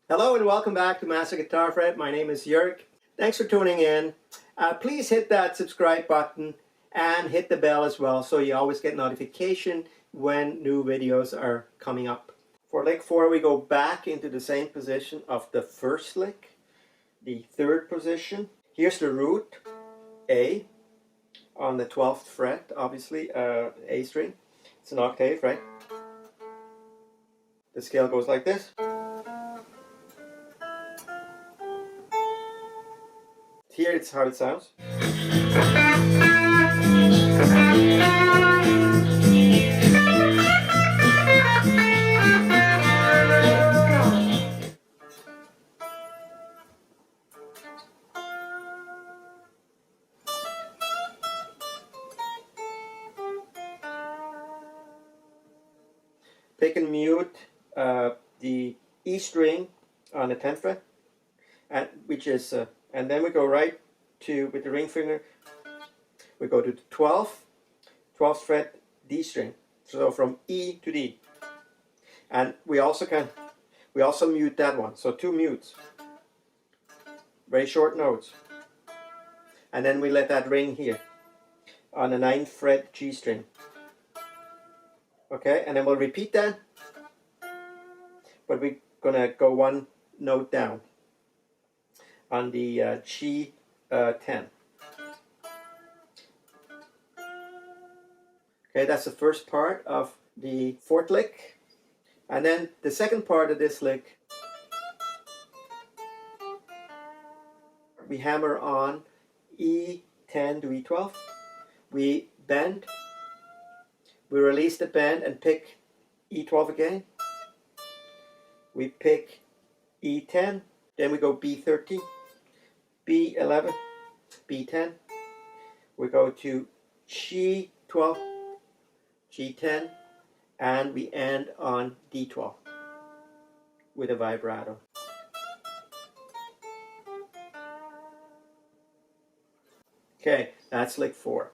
Hello and welcome back to Master Guitar Fret. My name is Jörg. Thanks for tuning in. Please hit that subscribe button and hit the bell as well so you always get notification when new videos are coming up. For lick 4 we go back into the same position of the first lick, the third position. Here's the root, A, on the 12th fret, obviously, A string. It's an octave, right? The scale goes like this. Here it's how it sounds. Pick and mute the E string on the 10th fret, and then we go right to, with the ring finger, we go to the 12th fret D string, so from E to D, and we also mute that one, so 2 mutes, very short notes, and then we let that ring here on the 9th fret G string. Okay, and then we'll repeat that, but we're gonna go one note down on the G10. Okay, that's the first part of the 4th lick. And then the second part of this lick, we hammer on E10 to E12. We bend, we release the bend and pick E12 again. We pick E10, then we go B13, B11, B10. We go to G12, G10, and we end on D12 with a vibrato. Okay, that's lick 4.